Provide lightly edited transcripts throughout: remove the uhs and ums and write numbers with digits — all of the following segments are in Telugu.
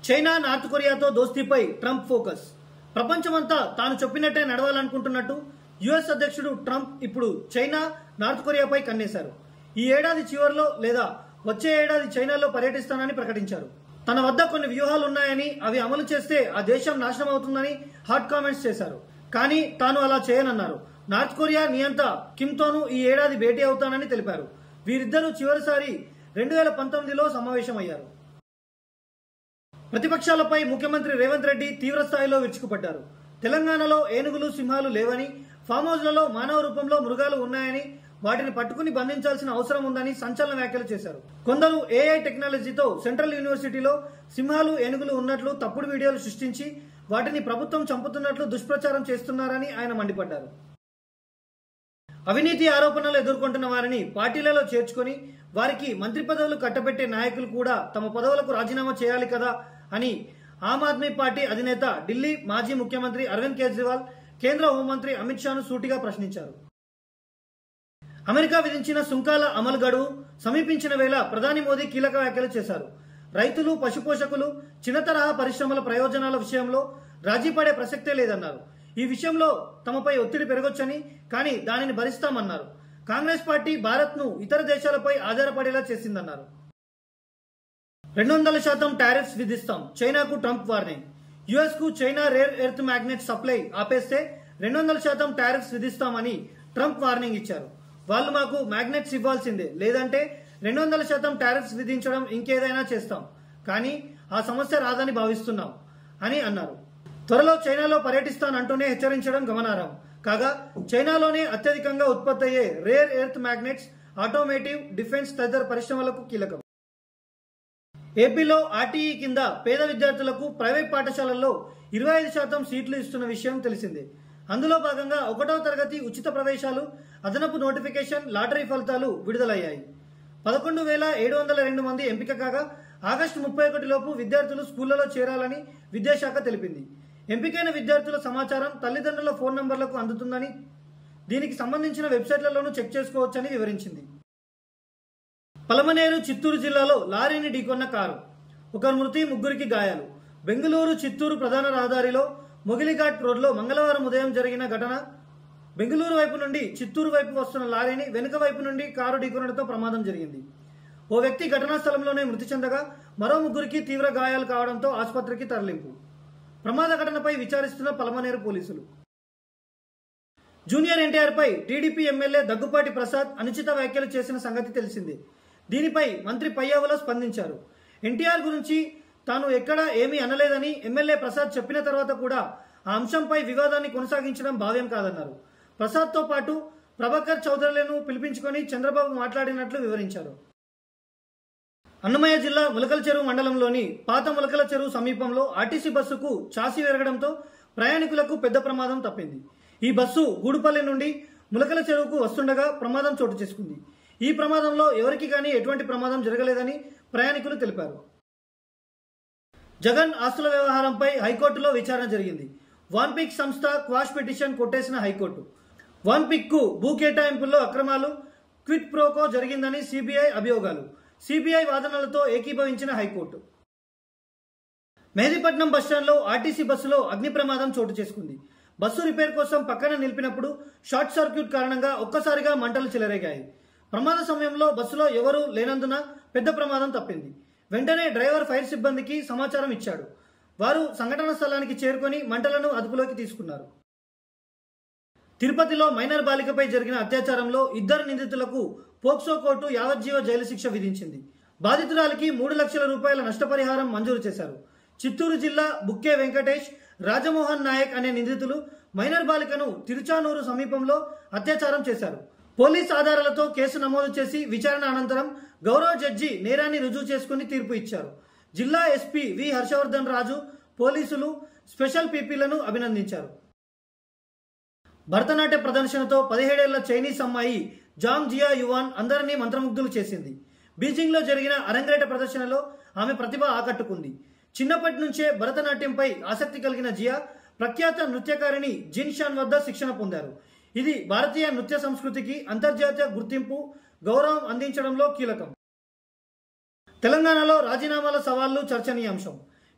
చైనా నార్త్ కొరియాతో దోస్తీపై ట్రంప్ ఫోకస్. ప్రపంచమంతా తాను చెప్పినట్టే నడవాలనుకుంటున్నట్టు యుఎస్ అధ్యక్షుడు ట్రంప్ ఇప్పుడు చైనా నార్త్ కొరియాపై కన్నేశారు. ఈ ఏడాది చివరిలో లేదా వచ్చే ఏడాది చైనాలో పర్యటిస్తానని ప్రకటించారు. తన వద్ద కొన్ని వ్యూహాలు ఉన్నాయని అవి అమలు చేస్తే ఆ దేశం నాశనం అవుతుందని హాట్ కామెంట్స్ చేశారు. కానీ తాను అలా చేయనన్నారు. నార్త్ కొరియా నియంత కిమ్తోనూ ఈ ఏడాది భేటీ అవుతానని తెలిపారు. వీరిద్దరూ చివరిసారి 2019లో సమావేశమయ్యారు. ప్రతిపక్షాలపై ముఖ్యమంత్రి రేవంత్ రెడ్డి తీవ్రస్థాయిలో విరుచుకుపడ్డారు. తెలంగాణలో ఏనుగులు, సింహాలు లేవని, ఫామ్ హౌస్లలో మానవ రూపంలో మృగాలు ఉన్నాయని, వాటిని పట్టుకుని బంధించాల్సిన అవసరం ఉందని సంచలన వ్యాఖ్యలు చేశారు. కొందరు ఏఐ టెక్నాలజీతో సెంట్రల్ యూనివర్సిటీలో సింహాలు, ఏనుగులు ఉన్నట్లు తప్పుడు వీడియోలు సృష్టించి వాటిని ప్రభుత్వం చంపుతున్నట్లు దుష్ప్రచారం చేస్తున్నారని ఆయన మండిపడ్డారు. అవినీతి ఆరోపణలు ఎదుర్కొంటున్న వారిని పార్టీలలో చేర్చుకొని వారికి మంత్రి పదవులు కట్టబెట్టే నాయకులు కూడా తమ పదవులకు రాజీనామా చేయాలి కదా అని ఆమ్ ఆద్మీ పార్టీ అధినేత, ఢిల్లీ మాజీ ముఖ్యమంత్రి అరవింద్ కేజ్రీవాల్ కేంద్ర హోంమంత్రి అమిత్ షాను సూటిగా ప్రశ్నించారు. అమెరికా విధించిన సుంకాల అమలు గడువు సమీపించిన వేళ ప్రధాని మోదీ కీలక వ్యాఖ్యలు చేశారు. రైతులు, పశుపోషకులు, చిన్న తరహా పరిశ్రమల ప్రయోజనాల విషయంలో రాజీ పడే ప్రసక్తే లేదన్నారు. ఈ విషయంలో తమపై ఒత్తిడి పెరగొచ్చని, కానీ దానిని భరిస్తామన్నారు. కాంగ్రెస్ పార్టీ భారత్ ను ఇతర దేశాలపై ఆధారపడేలా చేసిందన్నారు. 200% టారిఫ్స్ విధిస్తాం, చైనాకు ట్రంప్ వార్నింగ్. యుఎస్ కు China rare earth magnet supply ఆపేస్తే 200% టారిఫ్స్ విధిస్తామని ట్రంప్ వార్నింగ్ ఇచ్చారు. వాళ్ళు మాకు మ్యాగ్నెట్స్ ఇవ్వాల్సిందే, లేదంటే 200% టారిఫ్స్ విధించడం ఇంకేదైనా చేస్తాం, కానీ ఆ సమస్య రాదని భావిస్తున్నాం అని అన్నారు. త్వరలో చైనాలో పర్యటిస్తానంటూనే హెచ్చరించడం గమనార్హం. కాగా చైనాలోనే అత్యధికంగా ఉత్పత్తి అయ్యే rare earth magnets automotive, defence తదితర పరిశ్రమలకు కీలకం. ఏపీలో ఆర్టీఈ కింద పేద విద్యార్థులకు ప్రైవేట్ పాఠశాలల్లో 25% సీట్లు ఇస్తున్న విషయం తెలిసిందే. అందులో భాగంగా 1వ తరగతి ఉచిత ప్రవేశాలు, అదనపు నోటిఫికేషన్, లాటరీ ఫలితాలు విడుదలయ్యాయి. 11,702 మంది ఎంపిక కాగా ఆగస్టు 31 లోపు విద్యార్థులు స్కూళ్లలో చేరాలని విద్యాశాఖ తెలిపింది. ఎంపికైన విద్యార్థుల సమాచారం తల్లిదండ్రుల ఫోన్ నంబర్లకు అందుతుందని, దీనికి సంబంధించిన వెబ్సైట్లలోనూ చెక్ చేసుకోవచ్చని వివరించింది. పలమనేరు, చిత్తూరు జిల్లాలో లారీని ఢీకొన్న కారు, 1 మృతి, 3కి గాయాలు. బెంగళూరు చిత్తూరు ప్రధాన రహదారిలో మొగిలిఘాట్ రోడ్లో మంగళవారం ఉదయం జరిగిన ఘటన. బెంగళూరు వైపు నుండి చిత్తూరు వైపు వస్తున్న లారీని వెనుక వైపు నుండి కారు ఢీకొనడంతో ప్రమాదం జరిగింది. ఓ వ్యక్తి ఘటనా స్థలంలోనే మృతి చెందగా మరో 3కి తీవ్ర గాయాలు కావడంతో ఆసుపత్రికి తరలింపు. ప్రమాద ఘటనపై విచారిస్తున్న పలమనేరు పోలీసులు. జూనియర్ ఎన్టీఆర్ పై టీడీపీ ఎమ్మెల్యే దగ్గుపాటి ప్రసాద్ అనుచిత వ్యాఖ్యలు చేసిన సంగతి తెలిసిందే. దీనిపై మంత్రి పయ్యావుల స్పందించారు. ఎన్టీఆర్ గురించి తాను ఎక్కడా ఏమీ అనలేదని ఎమ్మెల్యే ప్రసాద్ చెప్పిన తర్వాత కూడా ఆ అంశంపై వివాదాన్ని కొనసాగించడం భావ్యం కాదన్నారు. ప్రసాద్తో పాటు ప్రభాకర్ చౌదరిలను పిలిపించుకొని చంద్రబాబు మాట్లాడినట్లు వివరించారు. అన్నమయ్య జిల్లా ములకల చెరువు మండలంలోని పాత ములకల చెరువు సమీపంలో ఆర్టీసీ బస్సుకు చాసి విరగడంతో ప్రయాణికులకు పెద్ద ప్రమాదం తప్పింది. ఈ బస్సు గూడుపల్లి నుండి ములకల చెరువుకు వస్తుండగా ప్రమాదం చోటు చేసుకుంది. ఈ ప్రమాదంలో ఎవరికి కానీ ఎటువంటి ప్రమాదం జరగలేదని ప్రయాణికులు తెలిపారు. జగన్ ఆస్తుల వ్యవహారంపై హైకోర్టులో విచారణ జరిగింది. వాన్పిక్ సంస్థ క్వాష్ పిటిషన్ కొట్టేసిన హైకోర్టు. వాన్పిక్ కు భూ కేటాయింపుల్లో అక్రమాలు, క్విట్ ప్రోకో జరిగిందని సిబిఐ అభియోగాలు. సిబిఐ వాదనలతో ఏకీభవించిన హైకోర్టు. మెహదీపట్నం బస్టాండ్లో ఆర్టీసీ బస్సులో అగ్ని ప్రమాదం చోటు చేసుకుంది. బస్సు రిపేర్ కోసం పక్కన నిలిపినప్పుడు షార్ట్ సర్క్యూట్ కారణంగా ఒక్కసారిగా మంటలు చెలరేగాయి. ప్రమాద సమయంలో బస్సులో ఎవరూ లేనందున పెద్ద ప్రమాదం తప్పింది. వెంటనే డ్రైవర్ ఫైర్ సిబ్బందికి సమాచారం ఇచ్చాడు. వారు సంఘటన స్థలానికి చేరుకొని మంటలను అదుపులోకి తీసుకున్నారు. తిరుపతిలో మైనర్ బాలికపై జరిగిన అత్యాచారంలో 2 నిందితులకు పోక్సో కోర్టు యావజ్జీవ జైలు శిక్ష విధించింది. బాధితురాలికి 3 లక్షల రూపాయల నష్టపరిహారం మంజూరు చేశారు. చిత్తూరు జిల్లా బుక్కే వెంకటేష్, రాజమోహన్ నాయక్ అనే నిందితులు మైనర్ బాలికను తిరుచానూరు సమీపంలో అత్యాచారం చేశారు. పోలీస్ ఆధారాలతో కేసు నమోదు చేసి విచారణ అనంతరం గౌరవ జడ్జి నేరాన్ని రుజువు చేసుకుని తీర్పు ఇచ్చారు. జిల్లా ఎస్పీ వి హర్షవర్ధన్ రాజు, పోలీసులు, స్పెషల్ పీపీలను అభినందించారు. భరతనాట్య ప్రదర్శనతో 17 ఏళ్ల చైనీస్ అమ్మాయి జాంగ్ జియా యువాన్ అందరినీ మంత్రముగ్ధులు చేసింది. బీజింగ్ లో జరిగిన అరంగేట ప్రదర్శనలో ఆమె ప్రతిభ ఆకట్టుకుంది. చిన్నప్పటి నుంచే భరతనాట్యంపై ఆసక్తి కలిగిన జియా ప్రఖ్యాత నృత్యకారిణి జిన్ షాన్ వద్ద శిక్షణ పొందారు. ఇది భారతీయ నృత్య సంస్కృతికి అంతర్జాతీయ గుర్తింపు, గౌరవం అందించడంలో కీలకం. తెలంగాణలో రాజీనామాల సవాళ్లు చర్చనీయాంశం.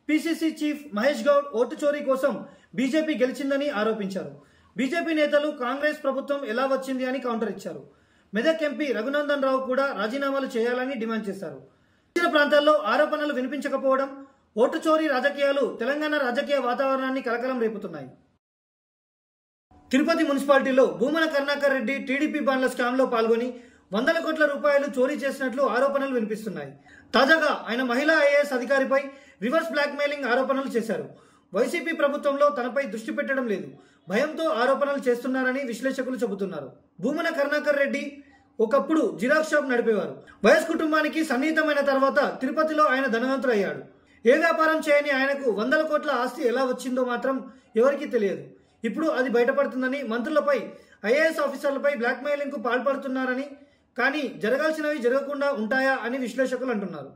PCC chief Mahesh Goud vote చోరీ కోసం బీజేపీ గెలిచిందని ఆరోపించారు. బీజేపీ నేతలు కాంగ్రెస్ ప్రభుత్వం ఎలా వచ్చింది అని కౌంటర్ ఇచ్చారు. మెదక్ ఎంపీ రఘునందన్ రావు కూడా రాజీనామాలు చేయాలని డిమాండ్ చేశారు. ఇతర ప్రాంతాల్లో ఆరోపణలు వినిపించకపోవడం, ఓటు చోరీ రాజకీయాలు తెలంగాణ రాజకీయ వాతావరణాన్ని కలకలం రేపుతున్నాయి. తిరుపతి మున్సిపాలిటీలో భూమన కరుణాకర్ రెడ్డి టీడీపీ బాండ్ల స్కామ్ లో పాల్గొని వందల కోట్ల రూపాయలు చోరీ చేసినట్లు ఆరోపణలు వినిపిస్తున్నాయి. తాజాగా ఆయన మహిళా ఐఏఎస్ అధికారిపై రివర్స్ బ్లాక్మెయిలింగ్ ఆరోపణలు చేశారు. వైసీపీ ప్రభుత్వంలో తనపై దృష్టి పెట్టడం లేదు, భయంతో ఆరోపణలు చేస్తున్నారని విశ్లేషకులు చెబుతున్నారు. భూమన కరుణాకర్ రెడ్డి ఒకప్పుడు జిరాక్స్ షాప్ నడిపేవారు. వైఎస్ కుటుంబానికి సన్నిహితమైన తర్వాత తిరుపతిలో ఆయన ధనవంతుడయ్యాడు. ఏ వ్యాపారం చేయని ఆయనకు వందల కోట్ల ఆస్తి ఎలా వచ్చిందో మాత్రం ఎవరికీ తెలియదు. ఇప్పుడు అది బయటపడుతుందని, మంత్రులపై ఐఏఎస్ ఆఫీసర్లపై బ్లాక్మెయిలింగ్ కు పాల్పడుతున్నారని, కానీ జరగాల్సినవి జరగకుండా ఉంటాయా అని విశ్లేషకులు అంటున్నారు.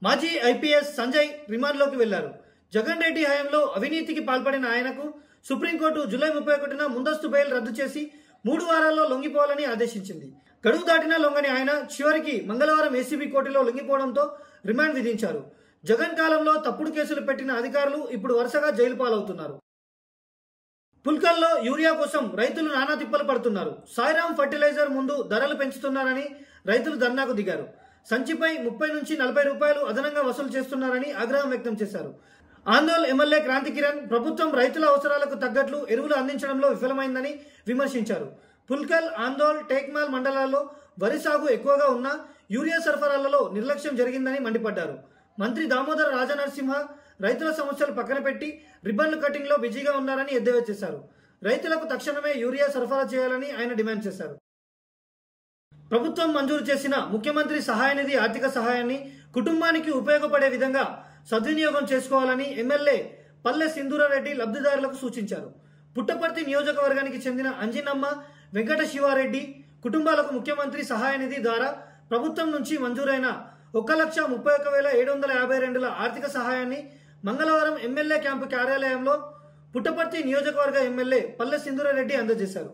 మాజీ ఐపీఎస్ సంజయ్ రిమాండ్లోకి వెళ్లారు. జగన్ రెడ్డి హయాంలో అవినీతికి పాల్పడిన ఆయనకు సుప్రీంకోర్టు జూలై 31న ముందస్తు బెయిల్ రద్దు చేసి 3 వారాల్లో లొంగిపోవాలని ఆదేశించింది. గడువు దాటినా లొంగని ఆయన చివరికి మంగళవారం ఏసీబీ కోర్టులో లొంగిపోవడంతో రిమాండ్ విధించారు. జగన్ కాలంలో తప్పుడు కేసులు పెట్టిన అధికారులు ఇప్పుడు వరుసగా జైలు పాలవుతున్నారు. పుల్కల్లో యూరియా కోసం రైతులు నానా తిప్పలు పడుతున్నారు. సాయిరాం ఫర్టిలైజర్ ముందు ధరలు పెంచుతున్నారని రైతులు ధర్నాకు దిగారు. సంచిపై 30 నుంచి 40 రూపాయలు అదనంగా వసూలు చేస్తున్నారని ఆగ్రహం వ్యక్తం చేశారు. ఆందోళ్ ఎమ్మెల్యే క్రాంతి కిరణ్ ప్రభుత్వం రైతుల అవసరాలకు తగ్గట్లు ఎరువులు అందించడంలో విఫలమైందని విమర్శించారు. పుల్కల్, ఆందోళ్, టేక్మాల్ మండలాల్లో వరి సాగు ఎక్కువగా ఉన్నా యూరియా సరఫరాలలో నిర్లక్ష్యం జరిగిందని మండిపడ్డారు. మంత్రి దామోదర రాజనరసింహ రైతుల సమస్యలు పక్కన పెట్టి రిబ్బన్లు కటింగ్ లో బిజీగా ఉన్నారని ఎద్దేవా చేశారు. రైతులకు తక్షణమే యూరియా సరఫరా చేయాలని ఆయన డిమాండ్ చేశారు. ప్రభుత్వం మంజూరు చేసిన ముఖ్యమంత్రి సహాయ నిధి ఆర్థిక సహాయాన్ని కుటుంబానికి ఉపయోగపడే విధంగా సద్వినియోగం చేసుకోవాలని ఎమ్మెల్యే పల్లె సింధూరారెడ్డి లబ్ధిదారులకు సూచించారు. పుట్టపర్తి నియోజకవర్గానికి చెందిన అంజినమ్మ, వెంకట శివారెడ్డి కుటుంబాలకు ముఖ్యమంత్రి సహాయ నిధి ద్వారా ప్రభుత్వం నుంచి మంజూరైన 1,31,752 ఆర్థిక సహాయాన్ని మంగళవారం ఎమ్మెల్యే క్యాంపు కార్యాలయంలో పుట్టపర్తి నియోజకవర్గ ఎమ్మెల్యే పల్లె సింధూరారెడ్డి అందజేశారు.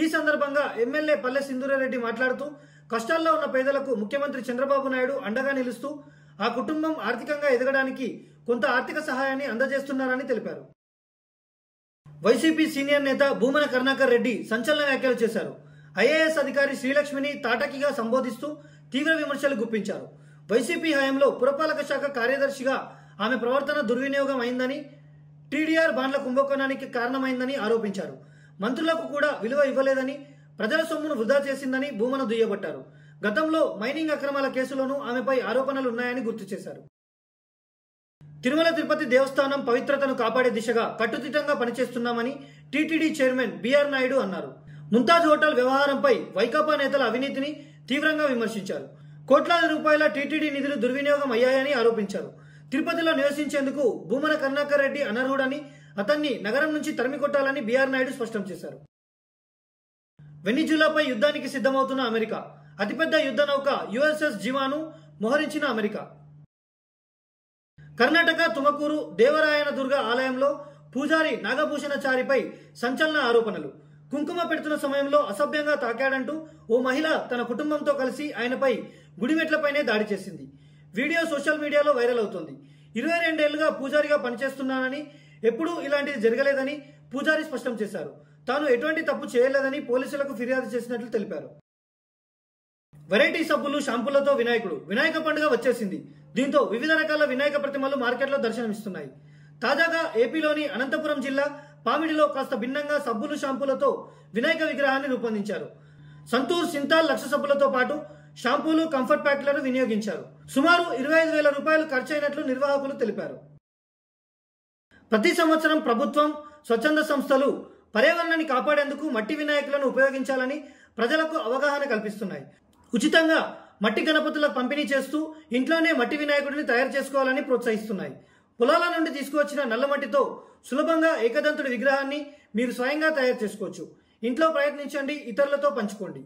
ఈ సందర్భంగా ఎమ్మెల్యే పల్లె సింధూరారెడ్డి మాట్లాడుతూ కష్టాల్లో ఉన్న పేదలకు ముఖ్యమంత్రి చంద్రబాబు నాయుడు అండగా నిలుస్తూ ఆ కుటుంబం ఆర్థికంగా ఎదగడానికి కొంత ఆర్థిక సహాయాన్ని అందజేస్తున్నారని తెలిపారు. వైసీపీ సీనియర్ నేత భూమన కరుణాకర్ రెడ్డి సంచలన వ్యాఖ్యలు చేశారు. ఐఏఎస్ అధికారి శ్రీలక్ష్మిని తాటకిగా సంబోధిస్తూ తీవ్ర విమర్శలు గుప్పించారు. వైసీపీ హయాంలో పురపాలక శాఖ కార్యదర్శిగా ఆమె ప్రవర్తన దుర్వినియోగం అయిందని, టీడీఆర్ బాండ్ల కుంభకోణానికి కారణమైందని ఆరోపించారు. మంత్రులకు కూడా విలువ ఇవ్వలేదని, ప్రజల సొమ్మును వృధా చేసిందని భూమన దుయ్యబట్టారు. గతంలో మైనింగ్ అక్రమాల కేసులోనూ ఆమెపై ఆరోపణలు ఉన్నాయని గుర్తు చేశారు. తిరుమల తిరుపతి దేవస్థానం పవిత్రతను కాపాడే దిశగా కట్టుదిట్టంగా పనిచేస్తున్నామని టీటీడీ చైర్మన్ బీఆర్ నాయుడు అన్నారు. ముంతాజ్ హోటల్ వ్యవహారంపై వైకాపా నేతల అవినీతిని తీవ్రంగా విమర్శించారు. కోట్లాది రూపాయల టీటీడీ నిధులు దుర్వినియోగం అయ్యాయని ఆరోపించారు. తిరుపతిలో నివసించేందుకు భూమన కరుణాకర్ రెడ్డి అనర్హుడని, అతన్ని నగరం నుంచి తరిమికొట్టాలని బీఆర్ నాయుడు స్పష్టం చేశారు. వెనిజులాపై యుద్ధానికి సిద్ధమవుతున్న అమెరికా. అతిపెద్ద యుద్ధ నౌక యుఎస్ఎస్ జివాను మోహరించిన అమెరికా. కర్ణాటక తుమకూరు దేవరాయన దుర్గ ఆలయంలో పూజారి నాగభూషణచారిపై సంచలన ఆరోపణలు. కుంకుమ పెడుతున్న సమయంలో అసభ్యంగా తాకాడంటూ ఓ మహిళ తన కుటుంబంతో కలిసి ఆయనపై గుడిమెట్లపైనే దాడి చేసింది. వీడియో సోషల్ మీడియాలో వైరల్ అవుతోంది. 22 ఏళ్లుగా పూజారిగా పనిచేస్తున్నానని, ఎప్పుడూ ఇలాంటిది జరగలేదని పూజారి స్పష్టం చేశారు. తాను ఎటువంటి తప్పు చేయలేదని పోలీసులకు ఫిర్యాదు చేసినట్లు తెలిపారు. వెరైటీ సబ్బులు, షాంపూలతో వినాయక పండుగ వచ్చేసింది. దీంతో వివిధ రకాల వినాయక ప్రతిమలు మార్కెట్లో దర్శనమిస్తున్నాయి. తాజాగా ఏపీలోని అనంతపురం జిల్లా పామిడిలో కాస్త భిన్నంగా సబ్బులు, షాంపూలతో వినాయక విగ్రహాన్ని రూపొందించారు. సంతూర్, సింతాల్, లక్ష సబ్బులతో పాటు షాంపూలు, కంఫర్ట్ ప్యాక్లను వినియోగించారు. సుమారు 25,000 రూపాయలు ఖర్చయినట్లు నిర్వాహకులు తెలిపారు. ప్రతి సంవత్సరం ప్రభుత్వం, స్వచ్ఛంద సంస్థలు పర్యావరణాన్ని కాపాడేందుకు మట్టి వినాయకులను ఉపయోగించాలని ప్రజలకు అవగాహన కల్పిస్తున్నాయి. ఉచితంగా మట్టి గణపతులకు పంపిణీ చేస్తూ ఇంట్లోనే మట్టి వినాయకుడిని తయారు చేసుకోవాలని ప్రోత్సహిస్తున్నాయి. పొలాల నుండి తీసుకువచ్చిన నల్ల మట్టితో సులభంగా ఏకదంతుడి విగ్రహాన్ని మీరు స్వయంగా తయారు చేసుకోవచ్చు. ఇంట్లో ప్రయత్నించండి, ఇతరులతో పంచుకోండి.